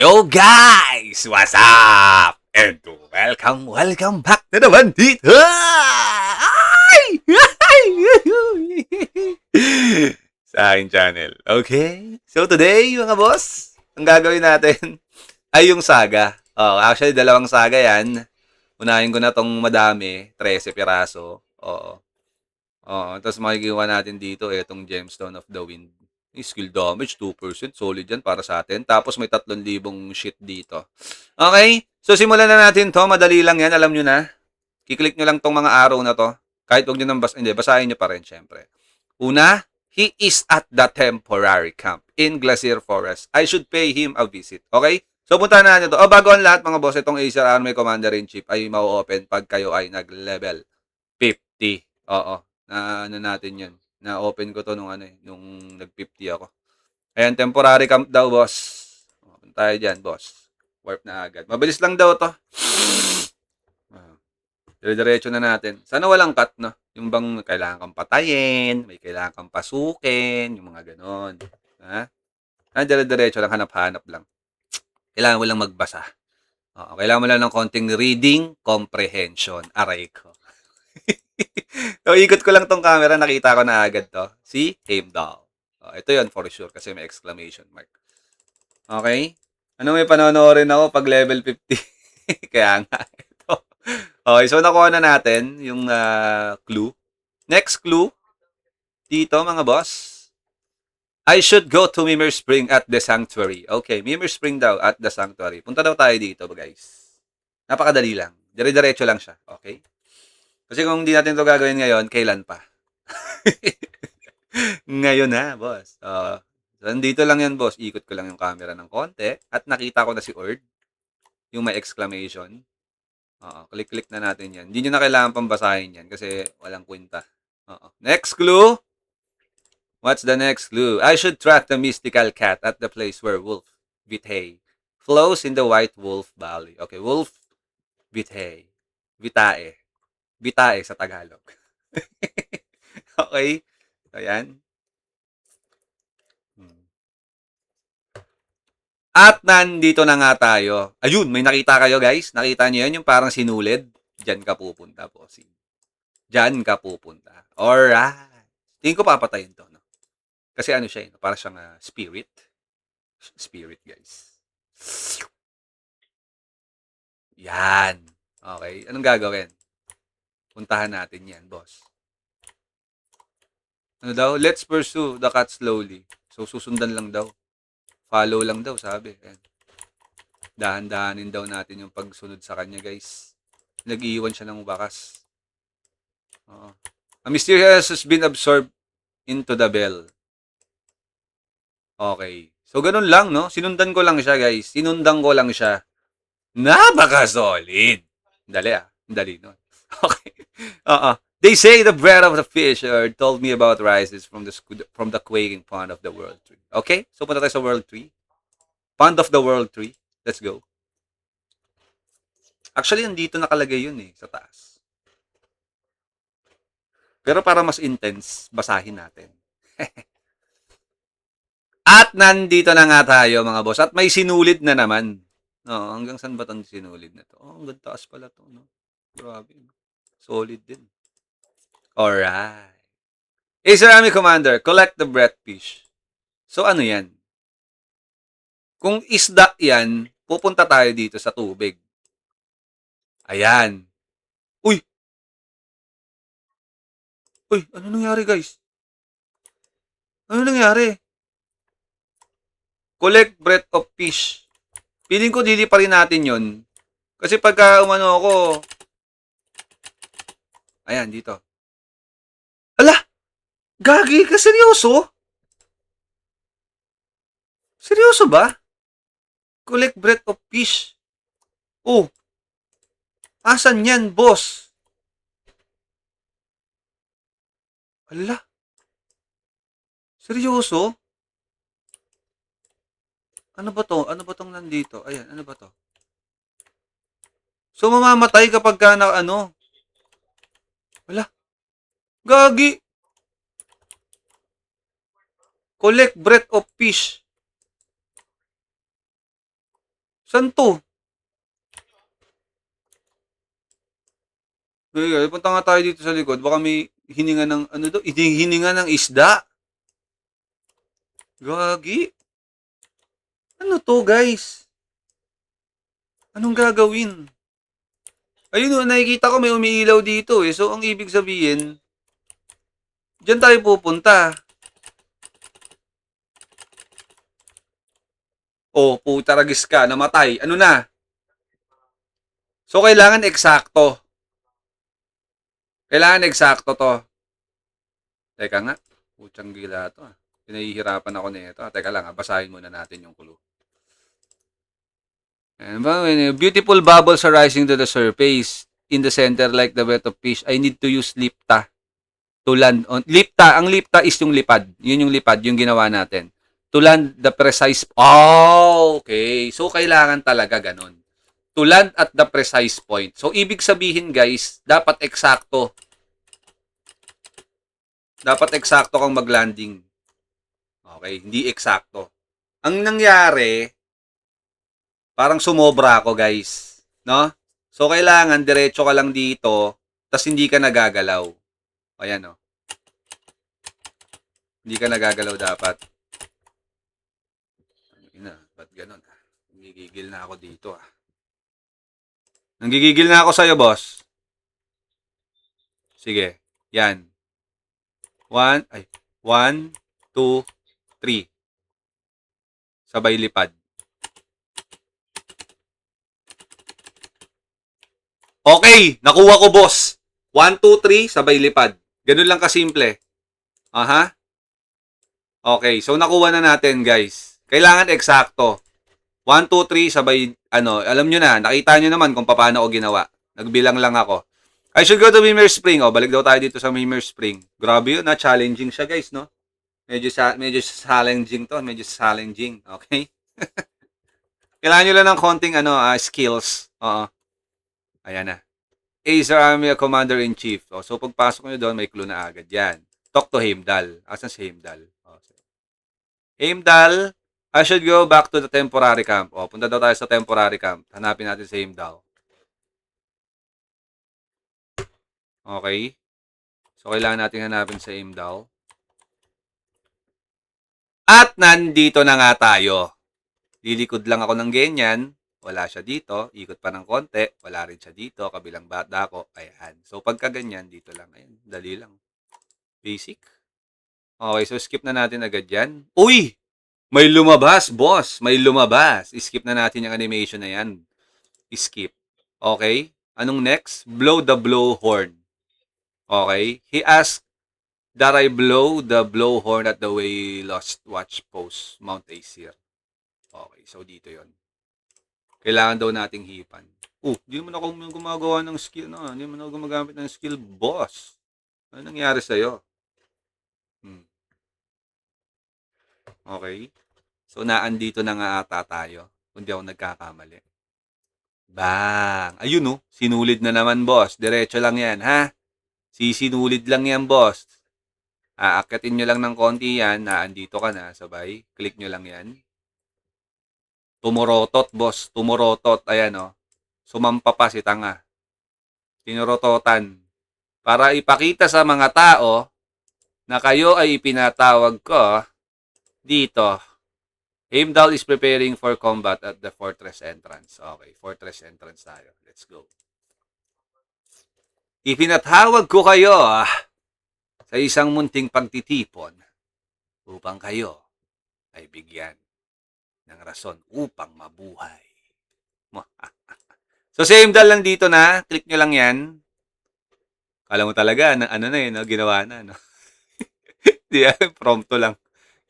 Yo guys! What's up? And welcome back na naman dito! Ay! Sa aking channel. Okay? So today, mga boss, ang gagawin natin ay yung saga. Actually, dalawang saga yan. Unahin ko na tong madami, 13 piraso. Tapos makikikuha natin dito itong Gemstone of the Wind. Skill damage, 2%. Solid yan para sa atin. Tapos may 3,000 shit dito. Okay? So, simulan na natin to. Madali lang yan. Alam nyo na. Kiklik nyo lang tong mga arrow na to. Kahit huwag nyo nang hindi, basahin nyo pa rin, syempre. Una, he is at the temporary camp in Glacier Forest. I should pay him a visit. Okay? So, puntahan na natin to. Bago ang lahat, mga boss, itong Acer Army Commander-in-Chief ay mau-open pag kayo ay nag-level 50. Oo. Na ano natin yan. Na-open ko to nung nag-50 ako. Ayan, temporary camp daw, boss. Tayo dyan, boss. Warp na agad. Mabilis lang daw to. Dire-diretso na natin. Sana walang cut, no? Yung bang kailangan kang patayin, may kailangan kang pasukin, yung mga ganon. Ha? Dire-diretso lang, hanap-hanap lang. Kailangan mo lang magbasa. Kailangan mo lang ng konting reading comprehension. Aray ko. So, ikot ko lang tong camera, nakita ko na agad to. Si Heimdall. Ito yon for sure kasi may exclamation mark. Okay? Ano may panonoorin ako pag level 50? Kaya nga. Ito. Okay, so nakuha na natin yung clue. Next clue, dito mga boss. I should go to Mimir Spring at the Sanctuary. Okay, Mimir Spring daw at the Sanctuary. Punta daw tayo dito, guys. Napakadali lang. Dire-diretso lang siya. Okay? Kasi kung hindi natin ito gagawin ngayon, kailan pa? Ngayon na, boss. So, nandito lang yan, boss. Ikot ko lang yung camera ng konti. At nakita ko na si Ord. Yung may exclamation. Click-click na natin yan. Hindi nyo na kailangan pambasahin yan kasi walang kwenta. Next clue. What's the next clue? I should track the mystical cat at the place where Wolf Vitae flows in the White Wolf Valley. Okay, Wolf Vitae. Vitae. Vitae sa Tagalog. Okay. Ayan. At nandito na nga tayo. Ayun, may nakita kayo guys. Nakita niyo yan yung parang sinulid. Diyan ka pupunta po. Diyan ka pupunta. Alright. Tingin ko papatayin to. No? Kasi ano siya, no? Para siyang spirit. Spirit guys. Yan. Okay. Anong gagawin? Puntahan natin yan, boss. Ano daw? Let's pursue the cat slowly. So, susundan lang daw. Follow lang daw, sabi. Ayan. Dahan-dahanin daw natin yung pagsunod sa kanya, guys. Nag-iwan siya ng bakas. A mysterious has been absorbed into the bell. Okay. So, ganun lang, no? Sinundan ko lang siya, guys. Sinundan ko lang siya. Napaka-solid. Dali, Dali, no? Okay. They say the breath of the fish told me about rises from the quaking pond of the world tree. Okay? So, punta tayo sa world tree. Pond of the world tree. Let's go. Actually, nandito nakalagay yun sa taas. Pero para mas intense, basahin natin. At nandito na nga tayo mga boss. At may sinulid na naman. Hanggang saan ba itong sinulid na to? Hanggang taas pala to. No? Grabe. Solid din. Alright. Acer Army Commander, collect the breadfish. So ano yan? Kung isda yan, pupunta tayo dito sa tubig. Ayan. Uy! Uy, ano nangyari guys? Ano nangyari? Collect breath of fish. Piling ko dili pa rin natin yon. Kasi pagka umano ako, ayan, dito. Ala! Gagi ka, seryoso? Seryoso ba? Collect breath of fish. Oh. Asan yan, boss? Ala. Seryoso? Ano ba to? Ano ba tong nandito? Ayan, ano ba to? So, mamamatay kapag ka na ano? Wala. Gagi. Collect breath of fish. Saan to? Punta nga tayo dito sa likod. Baka may hininga ng, ano daw? Hininga ng isda? Gagi. Ano to, guys? Anong gagawin? Ayun o, nakikita ko may umiilaw dito eh. So, ang ibig sabihin, diyan tayo pupunta. Oh, puta ragis ka, namatay. Ano na? So, kailangan eksakto. Kailangan eksakto to. Teka nga. Putsang gila to. Pinahihirapan ako nito. Teka lang, basahin muna natin yung clue. When beautiful bubbles are rising to the surface in the center like the wet of fish, I need to use lipta to land on. Lipta, ang lipta is yung lipad. Yun yung lipad, yung ginawa natin. To land the precise. Oh, okay. So, kailangan talaga ganun. To land at the precise point. So, ibig sabihin guys, dapat eksakto. Dapat eksakto kang mag-landing. Okay, hindi eksakto. Ang nangyari, parang sumobra ako guys. No? So, kailangan diretso ka lang dito, tas hindi ka nagagalaw. Ayan o. Hindi ka nagagalaw dapat. Ina, ba't ganun? Nagigigil na ako dito ah. Nanggigigil na ako sa'yo, boss. Sige, yan. 1, 2, 3. Sabay lipad. Okay, nakuha ko, boss. 1, 2, 3, sabay lipad. Ganun lang kasimple. Aha. Okay, so nakuha na natin, guys. Kailangan eksakto. 1, 2, 3, sabay, alam nyo na, nakita nyo naman kung paano ko ginawa. Nagbilang lang ako. I should go to Mimir Spring. Balik daw tayo dito sa Mimir Spring. Grabe yun, challenging siya, guys, no? Medyo challenging to. Medyo challenging. Okay? Kailangan nyo lang ng konting, skills. Oo. Ayan na. Acer Army Commander-in-Chief. So, pagpasok nyo doon, may clue na agad yan. Talk to Heimdall. Asan si Heimdall? Heimdall, I should go back to the temporary camp. Punta daw tayo sa temporary camp. Hanapin natin si Heimdall. Okay. So, kailangan natin hanapin si Heimdall. At nandito na nga tayo. Lilikod lang ako ng ganyan. Wala siya dito. Ikot pa ng konti. Wala rin siya dito. Kabilang bata ko. Ayan. So, pagka ganyan, dito lang. Ayan. Dali lang. Basic. Okay. So, skip na natin agad yan. Uy! May lumabas, boss. May lumabas. Skip na natin yung animation na yan. Skip. Okay. Anong next? Blow the blowhorn. Okay. He asked that I blow the blowhorn at the way lost watch post Mount Aesir. Okay. So, dito yon. Kailangan daw nating hipan. Di mo na ako gumagawa ng skill, no? Hindi mo na ako gumagamit ng skill, boss. Ano nangyari sa'yo? Okay. So, naandito na nga ata tayo. Kung di ako nagkakamali. Bang! Ayun, no? Sinulid na naman, boss. Diretso lang yan, ha? Sisinulid lang yan, boss. Aakyatin nyo lang ng konti yan. Naandito ka na. Sabay. Click nyo lang yan. Tumurotot, boss. Tumurotot. Ayan, no? Sumampa pa si tanga. Tinurototan. Para ipakita sa mga tao na kayo ay ipinatawag ko dito. Heimdall is preparing for combat at the fortress entrance. Okay, fortress entrance tayo. Let's go. Ipinatawag ko kayo sa isang munting pagtitipon upang kayo ay bigyan ng rason upang mabuhay. So, si Heimdall lang dito na. Click nyo lang yan. Kala mo talaga, ginawa na, no? Di, prompto lang.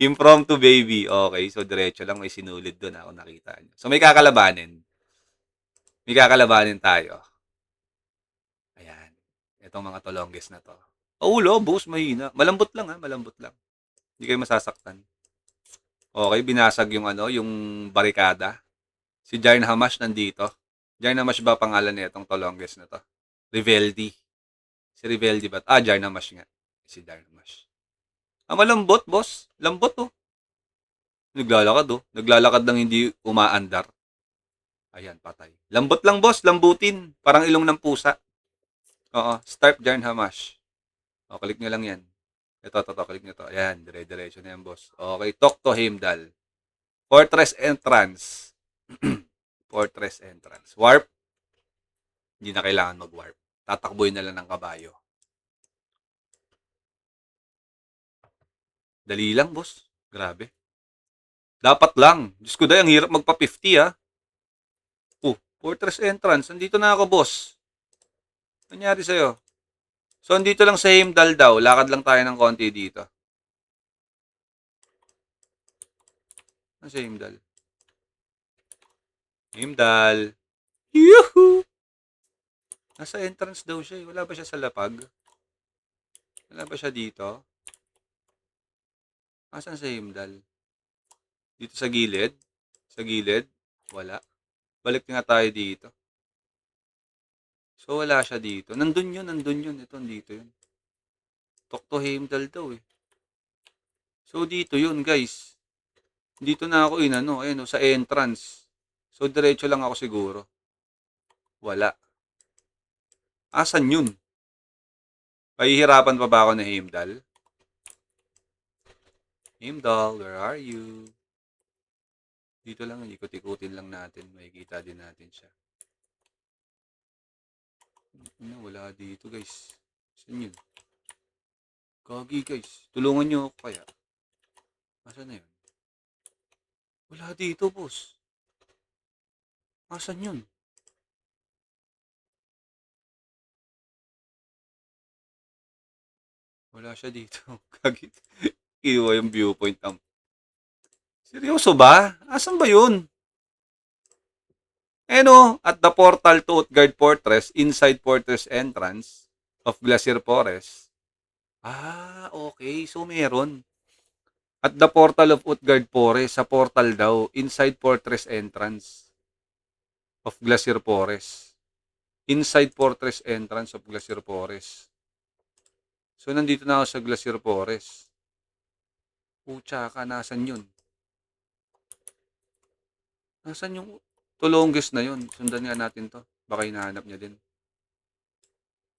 Impromptu baby. Okay, so diretso lang. May sinulid doon ako nakita nyo. So, may kakalabanin. May kakalabanin tayo. Ayan. Itong mga tolongges na to. Ulo, boss, mahina. Malambot lang, ha? Malambot lang. Hindi kayo masasaktan. Okay, binasag yung yung barikada. Si Jarn Hamash nandito. Jarn Hamash ba pangalan niya itong tolongges na to? Riveldi. Si Riveldi ba? Jarn Hamash nga. Si Jarn Hamash. Malambot, boss. Lambot, oh. Naglalakad, oh. Naglalakad ng hindi umaandar. Ayan, patay. Lambot lang, boss. Lambutin. Parang ilong ng pusa. Oo. Start Jarn Hamash. O, click nyo lang yan. Ito, click nyo to. Ayan, dire-diretso na yan, boss. Okay, talk to Heimdall. Fortress entrance. Fortress entrance. Warp. Hindi na kailangan mag-warp. Tatakboy na lang ng kabayo. Dali lang, boss. Grabe. Dapat lang. Diyos ko day, ang hirap magpa-50 ah. Oh, Fortress entrance. Nandito na ako, boss. Nangyari sa'yo? So, andito lang sa Heimdall daw. Lakad lang tayo ng konti dito. Ano sa Heimdall? Heimdall. Yuhu! Nasa entrance daw siya. Wala ba siya sa lapag? Wala ba siya dito? Asan sa Heimdall? Dito sa gilid? Sa gilid? Wala. Balik nga tayo dito. So, wala siya dito. Nandun yun. Ito, dito yun. Talk to Heimdall daw eh. So, dito yun, guys. Dito na ako ayun, sa entrance. So, diretso lang ako siguro. Wala. Asan yun? Pahihirapan pa ba ako na Heimdall? Heimdall, where are you? Dito lang, ikot-ikutin lang natin. Makikita din natin siya. Wala dito, guys. Saan yun? Gagi, guys. Tulungan nyo ako kaya. Asan na yun? Wala dito, boss. Asan yun? Wala siya dito. Gagi. Iwa yung viewpoint. Seryoso ba? Asan ba yun? At the portal to Utgard Fortress, inside Fortress entrance of Glacier Forest. Ah, okay. So, meron. At the portal of Utgard Forest, sa portal daw, inside Fortress entrance of Glacier Forest. Inside Fortress entrance of Glacier Forest. So, nandito na ako sa Glacier Forest. Pucha ka, nasan yun? Nasan yung tulongges na yun? Sundan nga natin to. Baka hinahanap niya din.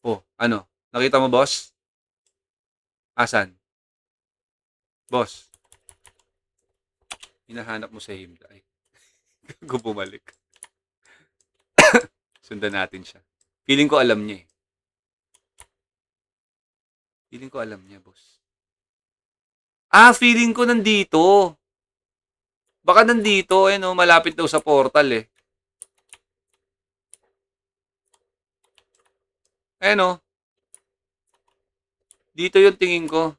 Oh, ano? Nakita mo, boss? Asan? Boss, hinahanap mo sa Himda. Ay, gago bumalik. Sundan natin siya. Feeling ko alam niya eh. Feeling ko alam niya, boss. Ah, feeling ko nandito. Baka nandito, malapit daw sa portal eh. Dito yung tingin ko.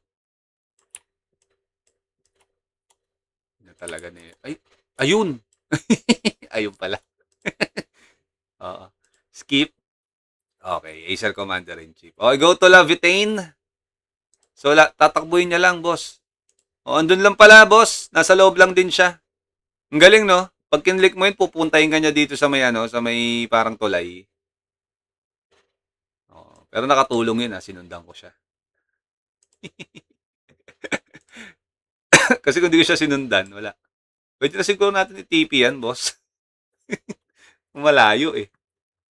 Talaga na yun. Ay, ayun. Ayun pala. Oo. Skip. Okay, Acer Commander-in-Chief. Okay, go to Lavitain. So, tatakbuhin niya lang, boss. O, andun lang pala, boss. Nasa loob lang din siya. Ang galing, no? Pag kinlik mo yun, pupuntahin ka niya dito sa may, sa may parang tulay. Oh, pero nakatulong yun, sinundan ko siya. Kasi kung di ko siya sinundan, wala. Pwede na siguro natin i-TP yan, boss. Malayo eh.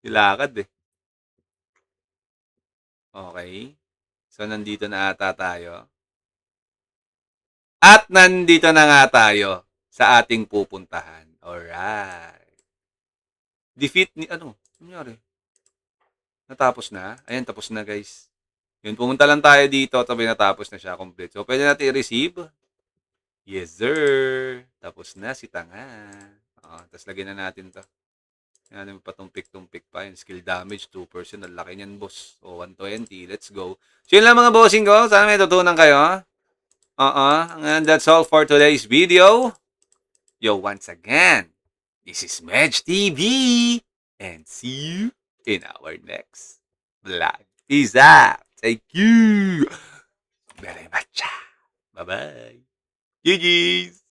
Ilakad eh. Okay. So, nandito na ata tayo. At nandito na nga tayo sa ating pupuntahan. Alright. Defeat ni, nangyari? Natapos na? Ayan, tapos na guys. Yun, pumunta lang tayo dito, tabi natapos na siya complete. So, pwede natin i-receive. Yes, sir. Tapos na si Tanga. Tapos lagyan na natin to. Yan, patumpik-tumpik pa. Yung skill damage, 2%. Ang laki niyan, boss. O, 120. Let's go. So, yun lang mga bossing ko. Sana may tutunan kayo. And that's all for today's video. Yo, once again, this is Medj TV. And see you in our next vlog. Peace out. Thank you very much. Bye-bye. GG's.